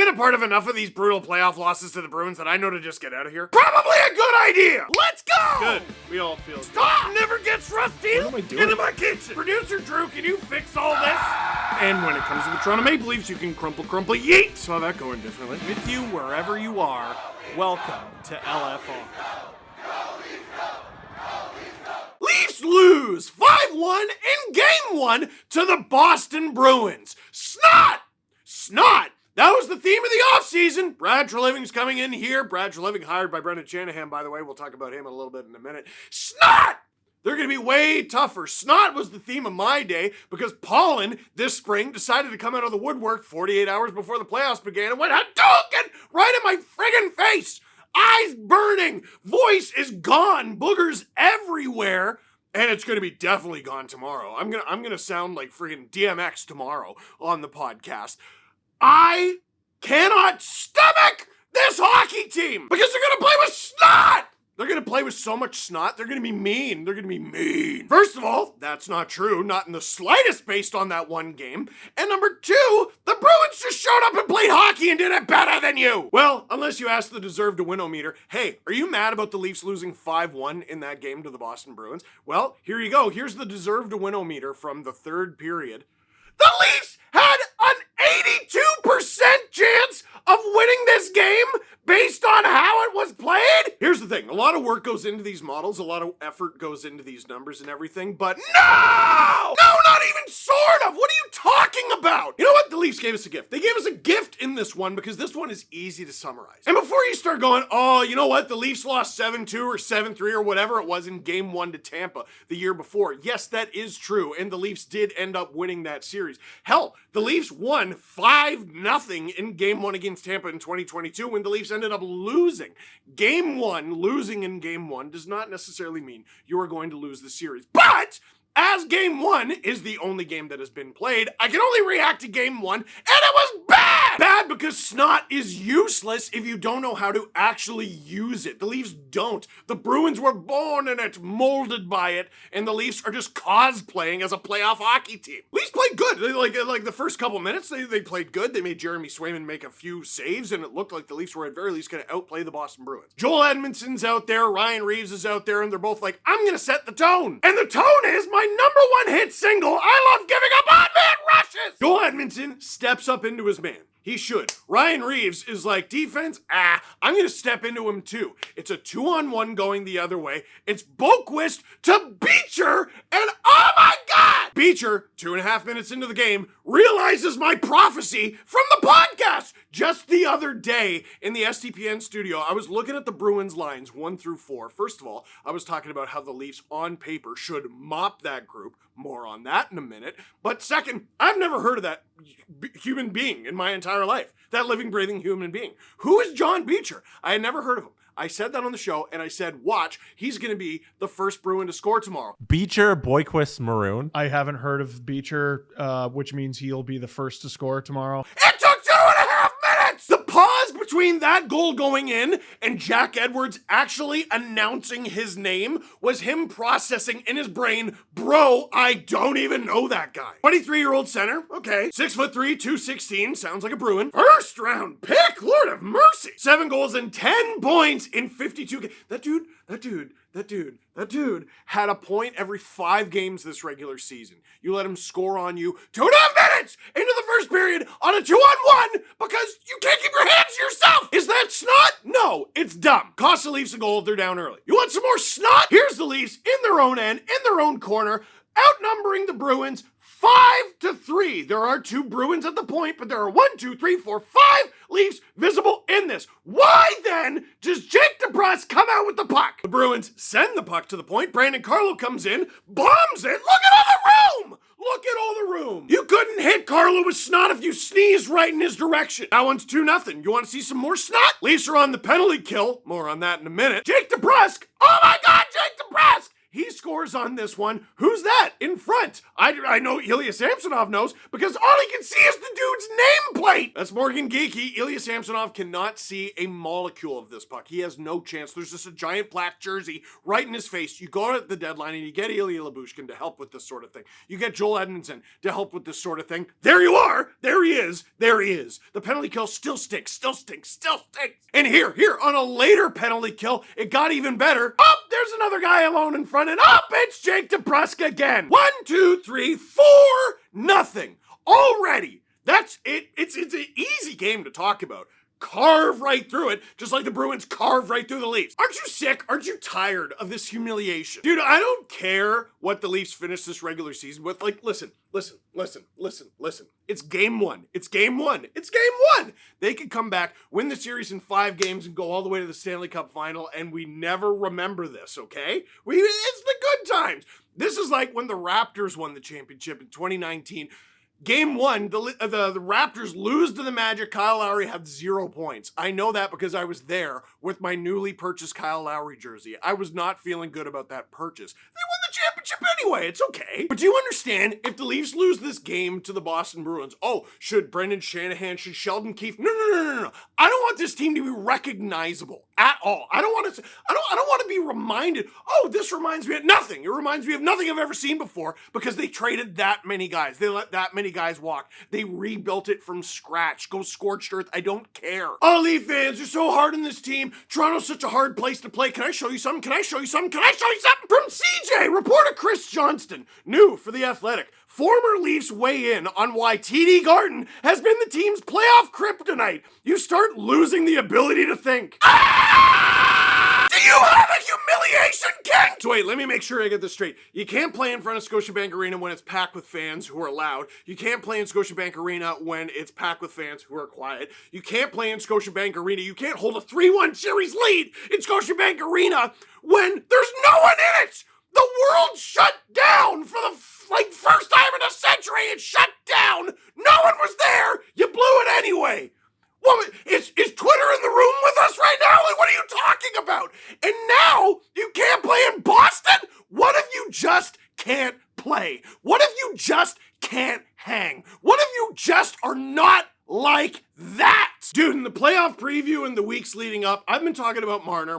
been a part of enough of these brutal playoff losses to the Bruins that I know to just get out of here. Probably a good idea. Let's go. Good. We all feel good. Stop. Never gets rusty. What am I doing? Into my kitchen. Producer Drew, can you fix all this? And when it comes to the Toronto Maple Leafs, you can crumple, yeet. Saw that going differently. With you wherever you are, welcome to LFR. Leafs lose 5-1 in Game 1 to the Boston Bruins. Snot! That was the theme of the offseason. Brad Treliving's coming in here. Brad Treliving hired by Brendan Shanahan, by the way. We'll talk about him a little bit in a minute. Snot! They're going to be way tougher. Snot was the theme of my day because Pollen this spring decided to come out of the woodwork 48 hours before the playoffs began and went Hadouken right in my friggin' face. Eyes burning. Voice is gone. Boogers everywhere. And it's going to be definitely gone tomorrow. I'm going to sound like friggin' DMX tomorrow on the podcast. I cannot stomach this hockey team because they're going to play with snot. They're going to play with so much snot, they're going to be mean. They're going to be mean. First of all, that's not true. Not in the slightest based on that one game. And number two, the Bruins just showed up and played hockey and did it better than you. Well, unless you ask the deserve to win-o-meter, hey, are you mad about the Leafs losing 5-1 in that game to the Boston Bruins? Well, here you go. Here's the deserve to win-o-meter from the third period. The Leafs had an 82% chance of winning this game based on how it was played. Here's the thing. A lot of work goes into these models. A lot of effort goes into these numbers and everything. But no, not even sort of. What are you talking about? You know what? The Leafs gave us a gift. They gave us a gift in this one because this one is easy to summarize. And before you start going, oh, you know what? The Leafs lost 7-2 or 7-3 or whatever it was in Game 1 to Tampa the year before. Yes, that is true. And the Leafs did end up winning that series. Hell, the Leafs won 5-0 in Game 1 against Tampa in 2022 when the Leafs ended up losing. Losing in Game 1 does not necessarily mean you are going to lose the series. But as Game 1 is the only game that has been played, I can only react to Game 1, and it was bad! Bad because snot is useless if you don't know how to actually use it. The Leafs don't. The Bruins were born in it, molded by it, and the Leafs are just cosplaying as a playoff hockey team. Leafs played good. They, like the first couple minutes, they played good. They made Jeremy Swayman make a few saves, and it looked like the Leafs were at very least going to outplay the Boston Bruins. Joel Edmondson's out there, Ryan Reeves is out there, and they're both like, I'm going to set the tone. And the tone is my number one hit single, I love giving up on man rushes. Joel Edmondson steps up into his man. He should. Ryan Reeves is like, defense, I'm going to step into him too. It's a 2-on-1 going the other way. It's Boquist to Beecher, and oh my God! Beecher, 2.5 minutes into the game, realizes my prophecy from the podcast. Just the other day in the STPN studio, I was looking at the Bruins lines 1 through 4. First of all, I was talking about how the Leafs on paper should mop that group. More on that in a minute. But second, I've never heard of that human being in my entire life. That living, breathing human being. Who is John Beecher? I had never heard of him. I said that on the show, and I said, watch, he's going to be the first Bruin to score tomorrow. Beecher, Boyquist, Maroon. I haven't heard of Beecher, which means he'll be the first to score tomorrow. It took 2.5 minutes! The pause between that goal going in and Jack Edwards actually announcing his name was him processing in his brain, bro, I don't even know that guy. 23-year-old center, okay. 6'3", 216, sounds like a Bruin. First round pick, Lord of mercy. 7 goals and 10 points in 52 games. That dude had a point every 5 games this regular season. You let him score on you 2.5 minutes into the first period on a 2-on-1 because you can't keep your hands to yourself. Is that snot? No, it's dumb. Cost the Leafs a goal if they're down early. You want some more snot? Here's the Leafs in their own end, in their own corner, outnumbering the Bruins 5-3. There are 2 Bruins at the point, but there are 1, 2, 3, 4, 5 Leafs visible in this. Why then does Jake DeBrusk come out with the puck? The Bruins send the puck to the point. Brandon Carlo comes in, bombs it. Look at all the room! Look at all the room. You couldn't hit Carlo with snot if you sneezed right in his direction. That one's 2-0. You want to see some more snot? Leafs are on the penalty kill. More on that in a minute. Jake DeBrusk. Oh my God, Jake DeBrusk! He scores on this one. Who's that in front? I know Ilya Samsonov knows because all he can see is the dude's nameplate. That's Morgan Geekie. Ilya Samsonov cannot see a molecule of this puck. He has no chance. There's just a giant black jersey right in his face. You go at the deadline and you get Ilya Lyubushkin to help with this sort of thing. You get Joel Edmondson to help with this sort of thing. There you are. There he is. There he is. The penalty kill still stinks. And here on a later penalty kill, it got even better. Oh, there's another guy alone in front, and up, it's Jake DeBrusk again. 1, 2, 3, 4, nothing. Already. That's it. It's an easy game to talk about. Carve right through it, just like the Bruins carved right through the Leafs. Aren't you sick? Aren't you tired of this humiliation? Dude, I don't care what the Leafs finish this regular season with. Like, listen. It's game one. They could come back, win the series in 5 games, and go all the way to the Stanley Cup final, and we never remember this, okay? It's the good times. This is like when the Raptors won the championship in 2019. Game 1, the Raptors lose to the Magic. Kyle Lowry had 0 points. I know that because I was there with my newly purchased Kyle Lowry jersey. I was not feeling good about that purchase. They won the championship anyway. It's okay. But do you understand? If the Leafs lose this game to the Boston Bruins, should Brendan Shanahan, should Sheldon Keefe? No. I don't want this team to be recognizable at all. I don't want to be reminded, this reminds me of nothing. It reminds me of nothing I've ever seen before because they traded that many guys. They let that many guys walk. They rebuilt it from scratch. Go scorched earth. I don't care. All Leaf fans are so hard on this team. Toronto's such a hard place to play. Can I show you something? From CJ, reporter Chris Johnston, new for The Athletic. Former Leafs weigh in on why TD Garden has been the team's playoff kryptonite. You start losing the ability to think. Do you have a humiliation king? So wait, let me make sure I get this straight. You can't play in front of Scotiabank Arena when it's packed with fans who are loud. You can't play in Scotiabank Arena when it's packed with fans who are quiet. You can't play in Scotiabank Arena. You can't hold a 3-1 series lead in Scotiabank Arena when there's no one in it. The world shut down for the first time in a century. It shut down. No one was there. You blew it anyway. What, is Twitter in the room with us right now? Like, what are you talking about? And now you can't play in Boston? What if you just can't play? What if you just can't hang? What if you just are not like that? Dude, in the playoff preview and the weeks leading up, I've been talking about Marner.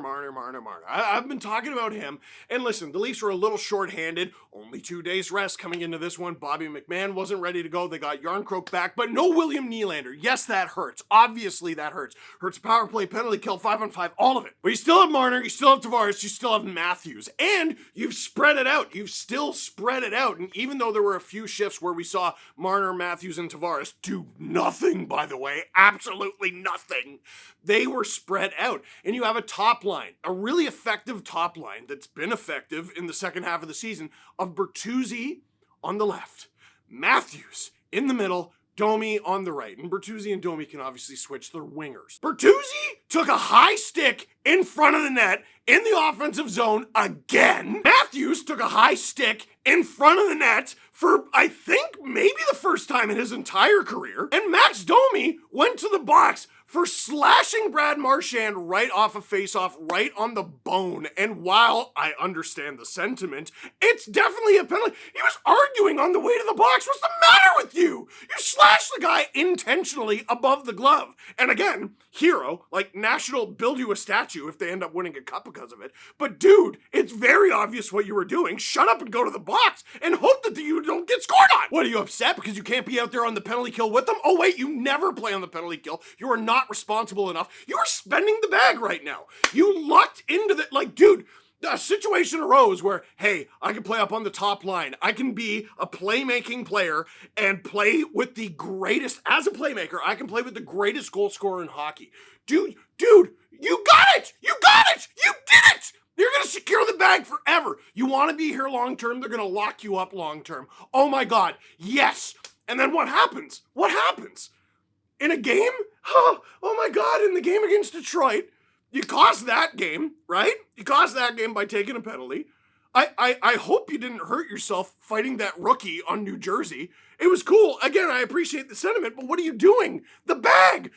I've been talking about him. And listen, the Leafs were a little shorthanded. Only 2 days rest coming into this one. Bobby McMahon wasn't ready to go. They got Yarncroke back, but no William Nylander. Yes, that hurts. Obviously, that hurts. Hurts power play, penalty kill, 5-on-5, all of it. But you still have Marner, you still have Tavares, you still have Matthews. And you've spread it out. You've still spread it out. And even though there were a few shifts where we saw Marner, Matthews, and Tavares do nothing, by the way, absolutely nothing, they were spread out. And you have a top line, a really effective top line that's been effective in the second half of the season of Bertuzzi on the left, Matthews in the middle, Domi on the right. And Bertuzzi and Domi can obviously switch their wingers. Bertuzzi took a high stick in front of the net in the offensive zone again. Matthews took a high stick in front of the net for, I think, maybe the first time in his entire career. And Max Domi went to the box for slashing Brad Marchand right off a face-off, right on the bone. And while I understand the sentiment, it's definitely a penalty. He was arguing on the way to the box. What's the matter with you? You slashed the guy intentionally above the glove. And again, hero, like national build you a statue if they end up winning a cup because of it. But dude, it's very obvious what you were doing. Shut up and go to the box and hope that you don't get scored on. What, are you upset because you can't be out there on the penalty kill with them? Oh wait, you never play on the penalty kill. You are not responsible enough. You are spending the bag right now. You lucked into the, dude, a situation arose where, hey, I can play up on the top line. I can be a playmaking player and play with the greatest, as a playmaker, I can play with the greatest goal scorer in hockey. Dude, you got it! You did it! You're going to secure the bag forever. You want to be here long term, they're going to lock you up long term. Oh my God, yes. And then what happens? In a game? Oh my God, in the game against Detroit, you cost that game, right? You cost that game by taking a penalty. I hope you didn't hurt yourself fighting that rookie on New Jersey. It was cool. Again, I appreciate the sentiment, but what are you doing? The bag!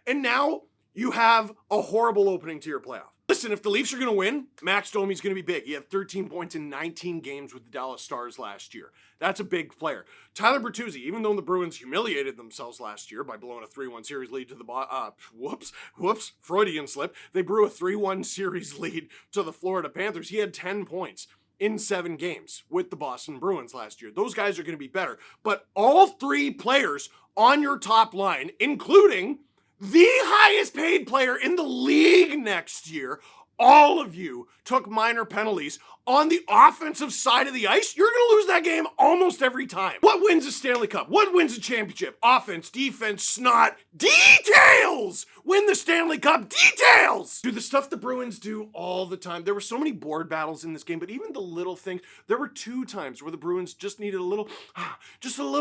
And now you have a horrible opening to your playoff. listen, if the Leafs are going to win, Max Domi's going to be big. He had 13 points in 19 games with the Dallas Stars last year. That's a big player. Tyler Bertuzzi, even though the Bruins humiliated themselves last year by blowing a 3-1 series lead to the whoops, Freudian slip. They blew a 3-1 series lead to the Florida Panthers. He had 10 points in 7 games with the Boston Bruins last year. Those guys are going to be better. But all 3 players on your top line, including the highest paid player in the league next year, all of you took minor penalties on the offensive side of the ice. You're going to lose that game almost every time. What wins a Stanley Cup? What wins a championship? Offense, defense, snot, details! Win the Stanley Cup, details! Dude, the stuff the Bruins do all the time. There were so many board battles in this game, but even the little things, there were 2 times where the Bruins just needed a little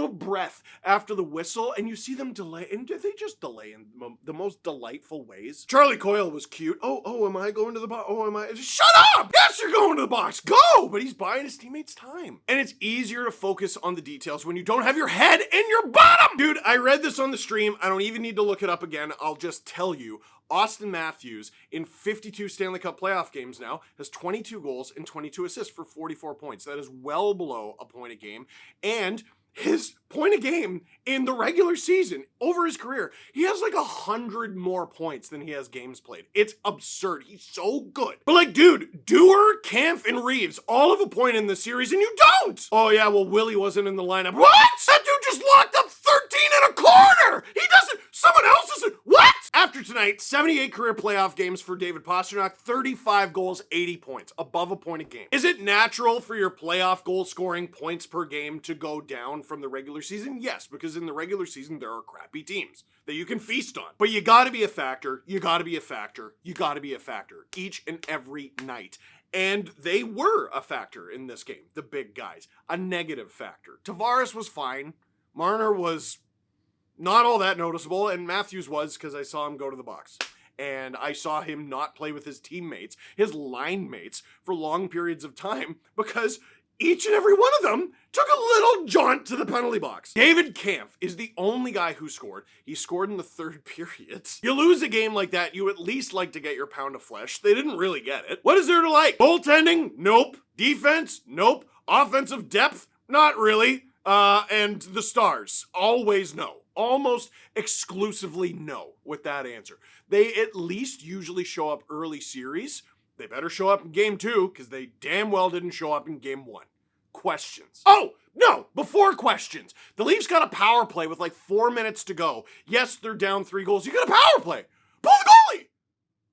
breath after the whistle, and you see them delay, and they just delay in the most delightful ways. Charlie Coyle was cute. Oh, am I going to the box? Oh, am I? Shut up! Yes, you're going to the box. Go! But he's buying his teammates time. And it's easier to focus on the details when you don't have your head in your bottom! Dude, I read this on the stream. I don't even need to look it up again. I'll just tell you. Austin Matthews, in 52 Stanley Cup playoff games now, has 22 goals and 22 assists for 44 points. That is well below a point a game. And his point a game in the regular season over his career, he has like 100 more points than he has games played. It's absurd. He's so good. But like, dude, Dewar, Kampf, and Reeves all have a point in this series and you don't. Oh yeah, well, Willie wasn't in the lineup. What? That dude just locked up 13 and a quarter. He doesn't, someone else isn't. What? After tonight, 78 career playoff games for David Pastrnak, 35 goals, 80 points, above a point a game. Is it natural for your playoff goal scoring points per game to go down from the regular season? Yes, because in the regular season, there are crappy teams that you can feast on. But you gotta be a factor, you gotta be a factor, you gotta be a factor each and every night. And they were a factor in this game, the big guys. A negative factor. Tavares was fine. Marner was not all that noticeable, and Matthews was, because I saw him go to the box. And I saw him not play with his teammates, his line mates, for long periods of time, because each and every one of them took a little jaunt to the penalty box. David Kampf is the only guy who scored. He scored in the 3rd period. You lose a game like that, you at least like to get your pound of flesh. They didn't really get it. What is there to like? Goaltending? Nope. Defense? Nope. Offensive depth? Not really. And the Stars? Always no. Almost exclusively no with that answer. They at least usually show up early series. They better show up in game 2 because they damn well didn't show up in game 1. Questions. Oh, no, before questions. The Leafs got a power play with like 4 minutes to go. Yes, they're down 3 goals. You got a power play. Pull the goalie.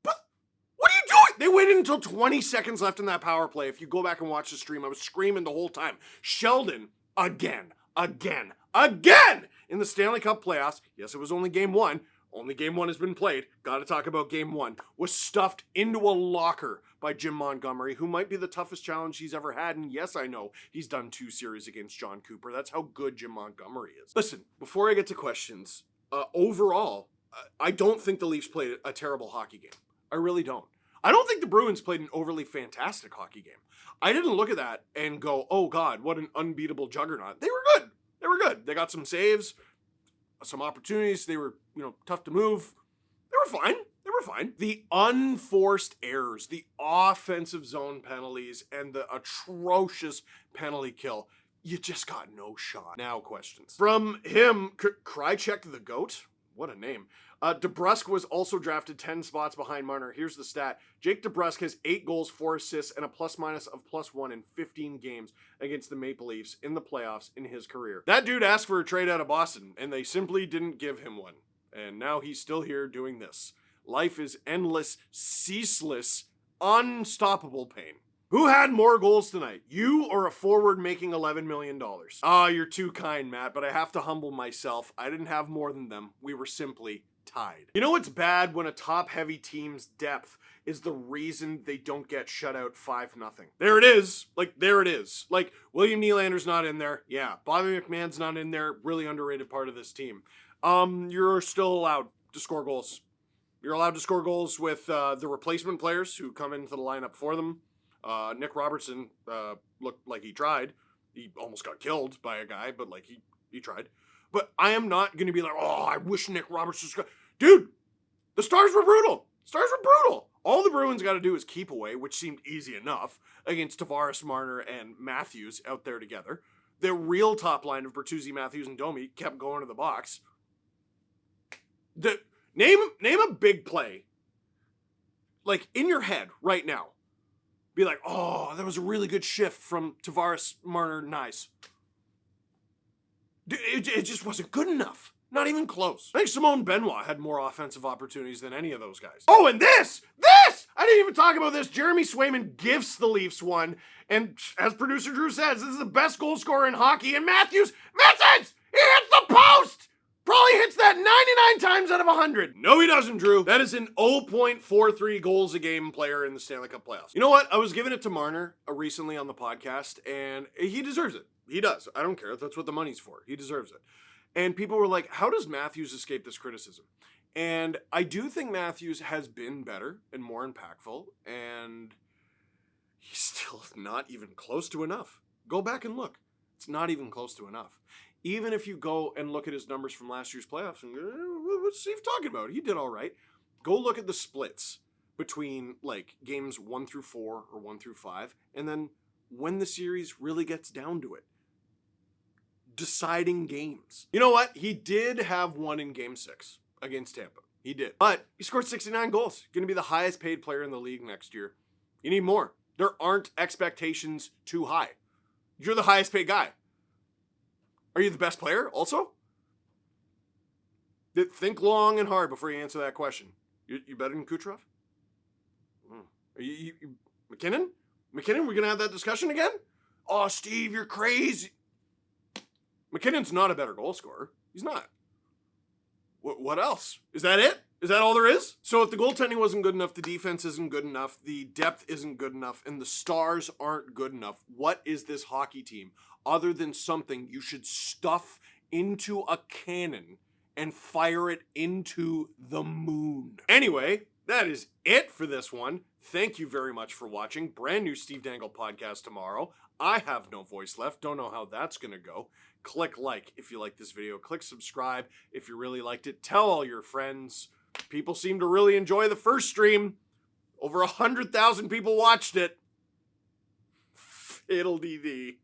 But what are you doing? They waited until 20 seconds left in that power play. If you go back and watch the stream, I was screaming the whole time. Sheldon, again, in the Stanley Cup playoffs. Yes, it was only game 1. Only game 1 has been played. Got to talk about game 1. Was stuffed into a locker by Jim Montgomery, who might be the toughest challenge he's ever had. And yes, I know he's done 2 series against John Cooper. That's how good Jim Montgomery is. Listen, before I get to questions, overall, I don't think the Leafs played a terrible hockey game. I really don't. I don't think the Bruins played an overly fantastic hockey game. I didn't look at that and go, oh God, what an unbeatable juggernaut. They were good. They were good. They got some saves, some opportunities. They were, tough to move. They were fine. The unforced errors, the offensive zone penalties, and the atrocious penalty kill, you just got no shot. Now questions. From him, Krychek the GOAT? What a name. DeBrusk was also drafted 10 spots behind Marner. Here's the stat. Jake DeBrusk has 8 goals, 4 assists, and a plus-minus of +1 in 15 games against the Maple Leafs in the playoffs in his career. That dude asked for a trade out of Boston, and they simply didn't give him one. And now he's still here doing this. Life is endless, ceaseless, unstoppable pain. Who had more goals tonight? You or a forward making $11 million? You're too kind, Matt, but I have to humble myself. I didn't have more than them. We were simply tied. You know what's bad when a top-heavy team's depth is the reason they don't get shut out 5-0. There it is. There it is. William Nylander's not in there. Yeah. Bobby McMahon's not in there. Really underrated part of this team. You're still allowed to score goals. You're allowed to score goals with the replacement players who come into the lineup for them. Nick Robertson looked like he tried. He almost got killed by a guy, but he tried. But I am not going to be like, oh, I wish Nick Robertson was... Dude, the Stars were brutal. All the Bruins got to do is keep away, which seemed easy enough against Tavares, Marner, and Matthews out there together. The real top line of Bertuzzi, Matthews, and Domi kept going to the box. Name a big play, like in your head right now. Be like, oh, that was a really good shift from Tavares, Marner, nice. It just wasn't good enough. Not even close. I think Simone Benoit had more offensive opportunities than any of those guys. Oh, and this! I didn't even talk about this. Jeremy Swayman gifts the Leafs one. And as producer Drew says, this is the best goal scorer in hockey. And Matthews misses! He hits the post! Probably hits that 99 times out of 100. No, he doesn't, Drew. That is an 0.43 goals a game player in the Stanley Cup Playoffs. You know what? I was giving it to Marner recently on the podcast, and he deserves it. He does. I don't care. That's what the money's for. He deserves it. And people were like, how does Matthews escape this criticism? And I do think Matthews has been better and more impactful, and he's still not even close to enough. Go back and look. It's not even close to enough. Even if you go and look at his numbers from last year's playoffs and go, what's Steve talking about? He did all right. Go look at the splits between like games 1 through 4 or 1 through 5, and then when the series really gets down to it. Deciding games. You know what? He did have one in game 6 against Tampa. He did. But he scored 69 goals. Going to be the highest paid player in the league next year. You need more. There aren't expectations too high. You're the highest paid guy. Are you the best player also? Think long and hard before you answer that question. You better than Kucherov? Are you McKinnon? McKinnon, we're going to have that discussion again? Oh, Steve, you're crazy. McKinnon's not a better goal scorer. He's not. What else? Is that it? Is that all there is? So if the goaltending wasn't good enough, the defense isn't good enough, the depth isn't good enough, and the stars aren't good enough, what is this hockey team other than something you should stuff into a cannon and fire it into the moon? Anyway, that is it for this one. Thank you very much for watching. Brand new Steve Dangle podcast tomorrow. I have no voice left. Don't know how that's going to go. Click like if you like this video. Click subscribe if you really liked it. Tell all your friends. People seem to really enjoy the first stream. Over 100,000 people watched it. Fiddle-dee-dee.